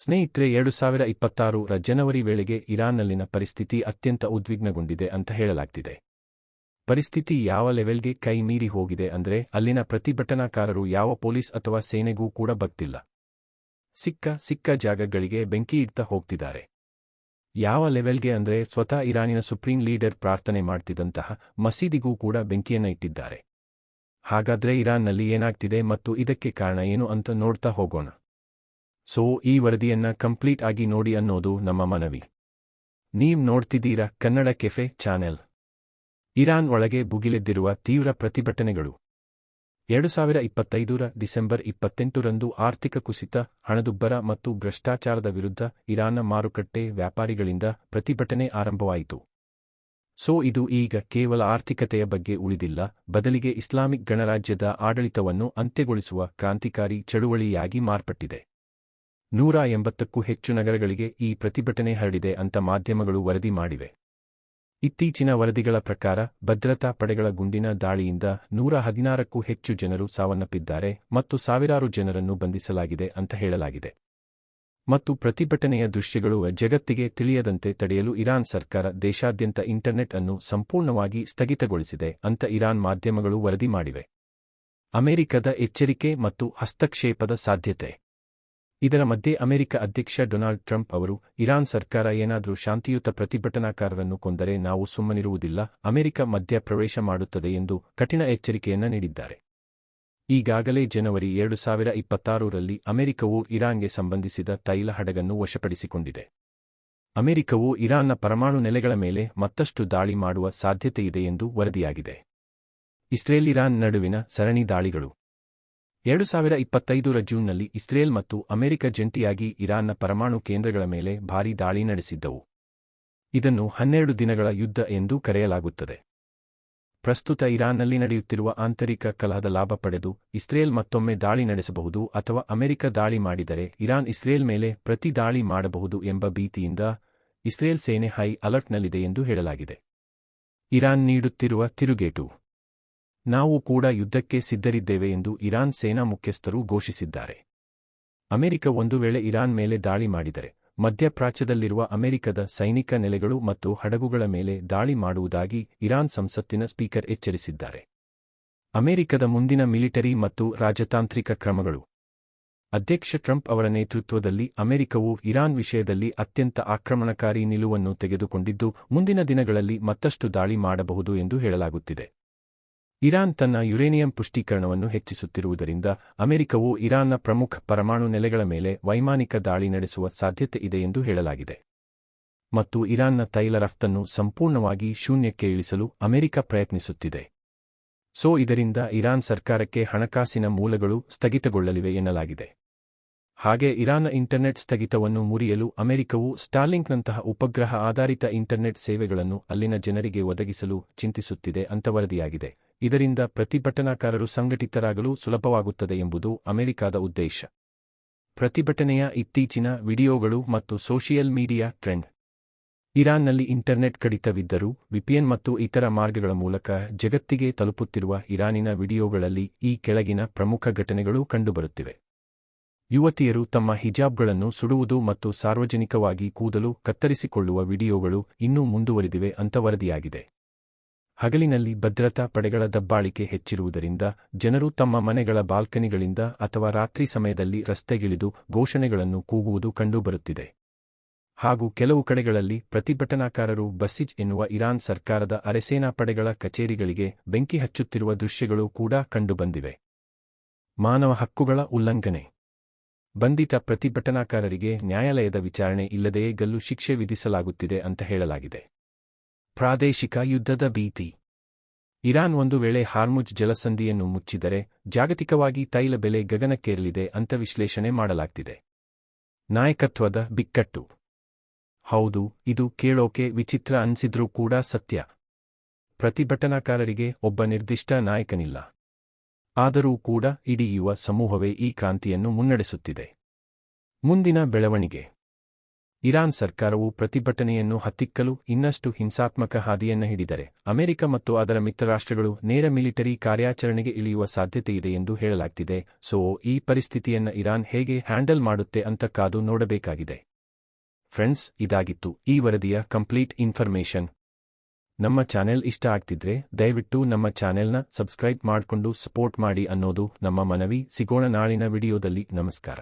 ಸ್ನೇಹಿತರೆ, 2026ರ ಜನವರಿ ವೇಳೆಗೆ ಇರಾನ್ನಲ್ಲಿನ ಪರಿಸ್ಥಿತಿ ಅತ್ಯಂತ ಉದ್ವಿಗ್ನಗೊಂಡಿದೆ ಅಂತ ಹೇಳಲಾಗ್ತಿದೆ. ಪರಿಸ್ಥಿತಿ ಯಾವ ಲೆವೆಲ್ಗೆ ಕೈ ಮೀರಿ ಹೋಗಿದೆ ಅಂದ್ರೆ ಅಲ್ಲಿನ ಪ್ರತಿಭಟನಾಕಾರರು ಯಾವ ಪೊಲೀಸ್ ಅಥವಾ ಸೇನೆಗೂ ಕೂಡ ಬಗ್ತಿಲ್ಲ. ಸಿಕ್ಕ ಜಾಗಗಳಿಗೆ ಬೆಂಕಿ ಇಡ್ತಾ ಹೋಗ್ತಿದ್ದಾರೆ. ಯಾವ ಲೆವೆಲ್ಗೆ ಅಂದ್ರೆ ಸ್ವತಃ ಇರಾನಿನ ಸುಪ್ರೀಂ ಲೀಡರ್ ಪ್ರಾರ್ಥನೆ ಮಾಡ್ತಿದ್ದಂತಹ ಮಸೀದಿಗೂ ಕೂಡ ಬೆಂಕಿಯನ್ನ ಇಟ್ಟಿದ್ದಾರೆ. ಹಾಗಾದ್ರೆ ಇರಾನ್ನಲ್ಲಿ ಏನಾಗ್ತಿದೆ ಮತ್ತು ಇದಕ್ಕೆ ಕಾರಣ ಏನು ಅಂತ ನೋಡ್ತಾ ಹೋಗೋಣ. ಸೊ ಈ ವರದಿಯನ್ನ ಕಂಪ್ಲೀಟ್ ಆಗಿ ನೋಡಿ ಅನ್ನೋದು ನಮ್ಮ ಮನವಿ. ನೀವ್ ನೋಡ್ತಿದ್ದೀರಾ ಕನ್ನಡ ಕೆಫೆ ಚಾನೆಲ್. ಇರಾನ್ ಒಳಗೆ ಭುಗಿಲೆದ್ದಿರುವ ತೀವ್ರ ಪ್ರತಿಭಟನೆಗಳು. 2025ರ ಡಿಸೆಂಬರ್ 28ರಂದು ಆರ್ಥಿಕ ಕುಸಿತ, ಹಣದುಬ್ಬರ ಮತ್ತು ಭ್ರಷ್ಟಾಚಾರದ ವಿರುದ್ಧ ಇರಾನ್ನ ಮಾರುಕಟ್ಟೆ ವ್ಯಾಪಾರಿಗಳಿಂದ ಪ್ರತಿಭಟನೆ ಆರಂಭವಾಯಿತು. ಸೊ ಇದು ಈಗ ಕೇವಲ ಆರ್ಥಿಕತೆಯ ಬಗ್ಗೆ ಉಳಿದಿಲ್ಲ, ಬದಲಿಗೆ ಇಸ್ಲಾಮಿಕ್ ಗಣರಾಜ್ಯದ ಆಡಳಿತವನ್ನು ಅಂತ್ಯಗೊಳಿಸುವ ಕ್ರಾಂತಿಕಾರಿ ಚಳುವಳಿಯಾಗಿ ಮಾರ್ಪಟ್ಟಿದೆ. 180ಕ್ಕೂ ಹೆಚ್ಚು ನಗರಗಳಿಗೆ ಈ ಪ್ರತಿಭಟನೆ ಹರಡಿದೆ ಅಂತ ಮಾಧ್ಯಮಗಳು ವರದಿ ಮಾಡಿವೆ. ಇತ್ತೀಚಿನ ವರದಿಗಳ ಪ್ರಕಾರ ಭದ್ರತಾ ಪಡೆಗಳ ಗುಂಡಿನ ದಾಳಿಯಿಂದ 116ಕ್ಕೂ ಹೆಚ್ಚು ಜನರು ಸಾವನ್ನಪ್ಪಿದ್ದಾರೆ ಮತ್ತು ಸಾವಿರಾರು ಜನರನ್ನು ಬಂಧಿಸಲಾಗಿದೆ ಅಂತ ಹೇಳಲಾಗಿದೆ. ಮತ್ತು ಪ್ರತಿಭಟನೆಯ ದೃಶ್ಯಗಳು ಜಗತ್ತಿಗೆ ತಿಳಿಯದಂತೆ ತಡೆಯಲು ಇರಾನ್ ಸರ್ಕಾರ ದೇಶಾದ್ಯಂತ ಇಂಟರ್ನೆಟ್ ಅನ್ನು ಸಂಪೂರ್ಣವಾಗಿ ಸ್ಥಗಿತಗೊಳಿಸಿದೆ ಅಂತ ಇರಾನ್ ಮಾಧ್ಯಮಗಳು ವರದಿ ಮಾಡಿವೆ. ಅಮೆರಿಕದ ಎಚ್ಚರಿಕೆ ಮತ್ತು ಹಸ್ತಕ್ಷೇಪದ ಸಾಧ್ಯತೆ. ಇದರ ಮಧ್ಯೆ ಅಮೆರಿಕ ಅಧ್ಯಕ್ಷ ಡೊನಾಲ್ಡ್ ಟ್ರಂಪ್ ಅವರು ಇರಾನ್ ಸರ್ಕಾರ ಏನಾದರೂ ಶಾಂತಿಯುತ ಪ್ರತಿಭಟನಾಕಾರರನ್ನು ಕೊಂದರೆ ನಾವು ಸುಮ್ಮನಿರುವುದಿಲ್ಲ, ಅಮೆರಿಕ ಮಧ್ಯ ಪ್ರವೇಶ ಮಾಡುತ್ತದೆ ಎಂದು ಕಠಿಣ ಎಚ್ಚರಿಕೆಯನ್ನ ನೀಡಿದ್ದಾರೆ. ಈಗಾಗಲೇ ಜನವರಿ 2026ರಲ್ಲಿ ಅಮೆರಿಕವು ಇರಾನ್ಗೆ ಸಂಬಂಧಿಸಿದ ತೈಲ ಹಡಗನ್ನು ವಶಪಡಿಸಿಕೊಂಡಿದೆ. ಅಮೆರಿಕವು ಇರಾನ್ನ ಪರಮಾಣು ನೆಲೆಗಳ ಮೇಲೆ ಮತ್ತಷ್ಟು ದಾಳಿ ಮಾಡುವ ಸಾಧ್ಯತೆಯಿದೆ ಎಂದು ವರದಿಯಾಗಿದೆ. ಇಸ್ರೇಲ್-ಇರಾನ್ ನಡುವಿನ ಸರಣಿ ದಾಳಿಗಳು. 2025ರ ಜೂನ್ನಲ್ಲಿ ಇಸ್ರೇಲ್ ಮತ್ತು ಅಮೆರಿಕ ಜಂಟಿಯಾಗಿ ಇರಾನ್ನ ಪರಮಾಣು ಕೇಂದ್ರಗಳ ಮೇಲೆ ಭಾರೀ ದಾಳಿ ನಡೆಸಿದ್ದವು. ಇದನ್ನು 12 ದಿನಗಳ ಯುದ್ಧ ಎಂದು ಕರೆಯಲಾಗುತ್ತದೆ. ಪ್ರಸ್ತುತ ಇರಾನ್ನಲ್ಲಿ ನಡೆಯುತ್ತಿರುವ ಆಂತರಿಕ ಕಲಹದ ಲಾಭ ಪಡೆದು ಇಸ್ರೇಲ್ ಮತ್ತೊಮ್ಮೆ ದಾಳಿ ನಡೆಸಬಹುದು ಅಥವಾ ಅಮೆರಿಕ ದಾಳಿ ಮಾಡಿದರೆ ಇರಾನ್ ಇಸ್ರೇಲ್ ಮೇಲೆ ಪ್ರತಿ ದಾಳಿ ಮಾಡಬಹುದು ಎಂಬ ಭೀತಿಯಿಂದ ಇಸ್ರೇಲ್ ಸೇನೆ ಹೈ ಅಲರ್ಟ್ನಲ್ಲಿದೆ ಎಂದು ಹೇಳಲಾಗಿದೆ. ಇರಾನ್ ನೀಡುತ್ತಿರುವ ತಿರುಗೇಟು. ನಾವು ಕೂಡ ಯುದ್ಧಕ್ಕೆ ಸಿದ್ಧರಿದ್ದೇವೆ ಎಂದು ಇರಾನ್ ಸೇನಾ ಮುಖ್ಯಸ್ಥರು ಘೋಷಿಸಿದ್ದಾರೆ. ಅಮೆರಿಕ ಒಂದು ವೇಳೆ ಇರಾನ್ ಮೇಲೆ ದಾಳಿ ಮಾಡಿದರೆ ಮಧ್ಯಪ್ರಾಚ್ಯದಲ್ಲಿರುವ ಅಮೆರಿಕದ ಸೈನಿಕ ನೆಲೆಗಳು ಮತ್ತು ಹಡಗುಗಳ ಮೇಲೆ ದಾಳಿ ಮಾಡುವುದಾಗಿ ಇರಾನ್ ಸಂಸತ್ತಿನ ಸ್ಪೀಕರ್ ಎಚ್ಚರಿಸಿದ್ದಾರೆ. ಅಮೆರಿಕದ ಮುಂದಿನ ಮಿಲಿಟರಿ ಮತ್ತು ರಾಜತಾಂತ್ರಿಕ ಕ್ರಮಗಳು. ಅಧ್ಯಕ್ಷ ಟ್ರಂಪ್ ಅವರ ನೇತೃತ್ವದಲ್ಲಿ ಅಮೆರಿಕವು ಇರಾನ್ ವಿಷಯದಲ್ಲಿ ಅತ್ಯಂತ ಆಕ್ರಮಣಕಾರಿ ನಿಲುವನ್ನು ತೆಗೆದುಕೊಂಡಿದ್ದು ಮುಂದಿನ ದಿನಗಳಲ್ಲಿ ಮತ್ತಷ್ಟು ದಾಳಿ ಮಾಡಬಹುದು ಎಂದು ಹೇಳಲಾಗುತ್ತಿದೆ. ಇರಾನ್ ತನ್ನ ಯುರೇನಿಯಂ ಪುಷ್ಟೀಕರಣವನ್ನು ಹೆಚ್ಚಿಸುತ್ತಿರುವುದರಿಂದ ಅಮೆರಿಕವು ಇರಾನ್ನ ಪ್ರಮುಖ ಪರಮಾಣು ನೆಲೆಗಳ ಮೇಲೆ ವೈಮಾನಿಕ ದಾಳಿ ನಡೆಸುವ ಸಾಧ್ಯತೆ ಇದೆ ಎಂದು ಹೇಳಲಾಗಿದೆ. ಮತ್ತು ಇರಾನ್ನ ತೈಲ ರಫ್ತನ್ನು ಸಂಪೂರ್ಣವಾಗಿ ಶೂನ್ಯಕ್ಕೆ ಇಳಿಸಲು ಅಮೆರಿಕ ಪ್ರಯತ್ನಿಸುತ್ತಿದೆ. ಸೊ ಇದರಿಂದ ಇರಾನ್ ಸರ್ಕಾರಕ್ಕೆ ಹಣಕಾಸಿನ ಮೂಲಗಳು ಸ್ಥಗಿತಗೊಳ್ಳಲಿವೆ ಎನ್ನಲಾಗಿದೆ. ಹಾಗೆ ಇರಾನ್ನ ಇಂಟರ್ನೆಟ್ ಸ್ಥಗಿತವನ್ನು ಮುರಿಯಲು ಅಮೆರಿಕವು ಸ್ಟಾರ್ಲಿಂಕ್ನಂತಹ ಉಪಗ್ರಹ ಆಧಾರಿತ ಇಂಟರ್ನೆಟ್ ಸೇವೆಗಳನ್ನು ಅಲ್ಲಿನ ಜನರಿಗೆ ಒದಗಿಸಲು ಚಿಂತಿಸುತ್ತಿದೆ ಅಂತ ವರದಿಯಾಗಿದೆ. ಇದರಿಂದ ಪ್ರತಿಭಟನಾಕಾರರು ಸಂಘಟಿತರಾಗಲು ಸುಲಭವಾಗುತ್ತದೆ ಎಂಬುದು ಅಮೆರಿಕದ ಉದ್ದೇಶ. ಪ್ರತಿಭಟನೆಯ ಇತ್ತೀಚಿನ ವಿಡಿಯೋಗಳು ಮತ್ತು ಸೋಷಿಯಲ್ ಮೀಡಿಯಾ ಟ್ರೆಂಡ್. ಇರಾನ್ನಲ್ಲಿ ಇಂಟರ್ನೆಟ್ ಕಡಿತವಿದ್ದರೂ ವಿಪಿಎನ್ ಮತ್ತು ಇತರ ಮಾರ್ಗಗಳ ಮೂಲಕ ಜಗತ್ತಿಗೆ ತಲುಪುತ್ತಿರುವ ಇರಾನಿನ ವಿಡಿಯೋಗಳಲ್ಲಿ ಈ ಕೆಳಗಿನ ಪ್ರಮುಖ ಘಟನೆಗಳು ಕಂಡುಬರುತ್ತಿವೆ. ಯುವತಿಯರು ತಮ್ಮ ಹಿಜಾಬ್ಗಳನ್ನು ಸುಡುವುದು ಮತ್ತು ಸಾರ್ವಜನಿಕವಾಗಿ ಕೂದಲು ಕತ್ತರಿಸಿಕೊಳ್ಳುವ ವಿಡಿಯೋಗಳು ಇನ್ನೂ ಮುಂದುವರಿದಿವೆ ಅಂತ ವರದಿಯಾಗಿದೆ. ಹಗಲಿನಲ್ಲಿ ಭದ್ರತಾ ಪಡೆಗಳ ದಬ್ಬಾಳಿಕೆ ಹೆಚ್ಚಿರುವುದರಿಂದ ಜನರು ತಮ್ಮ ಮನೆಗಳ ಬಾಲ್ಕನಿಗಳಿಂದ ಅಥವಾ ರಾತ್ರಿ ಸಮಯದಲ್ಲಿ ರಸ್ತೆಗಿಳಿದು ಘೋಷಣೆಗಳನ್ನು ಕೂಗುವುದು ಕಂಡುಬರುತ್ತಿದೆ. ಹಾಗೂ ಕೆಲವು ಕಡೆಗಳಲ್ಲಿ ಪ್ರತಿಭಟನಾಕಾರರು ಬಸಿಜ್ ಎನ್ನುವ ಇರಾನ್ ಸರ್ಕಾರದ ಅರೆಸೇನಾ ಪಡೆಗಳ ಕಚೇರಿಗಳಿಗೆ ಬೆಂಕಿ ಹಚ್ಚುತ್ತಿರುವ ದೃಶ್ಯಗಳು ಕೂಡ ಕಂಡುಬಂದಿವೆ. ಮಾನವ ಹಕ್ಕುಗಳ ಉಲ್ಲಂಘನೆ. ಬಂಧಿತ ಪ್ರತಿಭಟನಾಕಾರರಿಗೆ ನ್ಯಾಯಾಲಯದ ವಿಚಾರಣೆ ಇಲ್ಲದೆಯೇ ಗಲ್ಲು ಶಿಕ್ಷೆ ವಿಧಿಸಲಾಗುತ್ತಿದೆ ಅಂತ ಹೇಳಲಾಗಿದೆ. ಪ್ರಾದೇಶಿಕ ಯುದ್ಧದ ಭೀತಿ. ಇರಾನ್ ಒಂದು ವೇಳೆ ಹಾರ್ಮುಜ್ ಜಲಸಂಧಿಯನ್ನು ಮುಚ್ಚಿದರೆ ಜಾಗತಿಕವಾಗಿ ತೈಲ ಬೆಲೆ ಗಗನಕ್ಕೇರಲಿದೆ ಅಂತ ವಿಶ್ಲೇಷಣೆ ಮಾಡಲಾಗ್ತಿದೆ. ನಾಯಕತ್ವದ ಬಿಕ್ಕಟ್ಟು. ಹೌದು, ಇದು ಕೇಳೋಕೆ ವಿಚಿತ್ರ ಅನ್ಸಿದ್ರೂ ಕೂಡ ಸತ್ಯ. ಪ್ರತಿಭಟನಾಕಾರರಿಗೆ ಒಬ್ಬ ನಿರ್ದಿಷ್ಟ ನಾಯಕನಿಲ್ಲ. ಆದರೂ ಕೂಡ ಇಡೀ ಯುವ ಸಮೂಹವೇ ಈ ಕ್ರಾಂತಿಯನ್ನು ಮುನ್ನಡೆಸುತ್ತಿದೆ. ಮುಂದಿನ ಬೆಳವಣಿಗೆ. ಇರಾನ್ ಸರ್ಕಾರವು ಪ್ರತಿಭಟನೆಯನ್ನು ಹತ್ತಿಕ್ಕಲು ಇನ್ನಷ್ಟು ಹಿಂಸಾತ್ಮಕ ಹಾದಿಯನ್ನ ಹಿಡಿದರೆ ಅಮೆರಿಕ ಮತ್ತು ಅದರ ಮಿತ್ರರಾಷ್ಟ್ರಗಳು ನೇರ ಮಿಲಿಟರಿ ಕಾರ್ಯಾಚರಣೆಗೆ ಇಳಿಯುವ ಸಾಧ್ಯತೆಯಿದೆ ಎಂದು ಹೇಳಲಾಗ್ತಿದೆ. ಸೊ ಈ ಪರಿಸ್ಥಿತಿಯನ್ನ ಇರಾನ್ ಹೇಗೆ ಹ್ಯಾಂಡಲ್ ಮಾಡುತ್ತೆ ಅಂತ ಕಾದು ನೋಡಬೇಕಾಗಿದೆ. ಫ್ರೆಂಡ್ಸ್, ಇದಾಗಿತ್ತು ಈ ವರದಿಯ ಕಂಪ್ಲೀಟ್ ಇನ್ಫರ್ಮೇಷನ್. ನಮ್ಮ ಚಾನೆಲ್ ಇಷ್ಟ ಆಗ್ತಿದ್ರೆ ದಯವಿಟ್ಟು ನಮ್ಮ ಚಾನೆಲ್ನ ಸಬ್ಸ್ಕ್ರೈಬ್ ಮಾಡ್ಕೊಂಡು ಸಪೋರ್ಟ್ ಮಾಡಿ ಅನ್ನೋದು ನಮ್ಮ ಮನವಿ. ಸಿಗೋಣ ನಾಳಿನ ವಿಡಿಯೋದಲ್ಲಿ. ನಮಸ್ಕಾರ.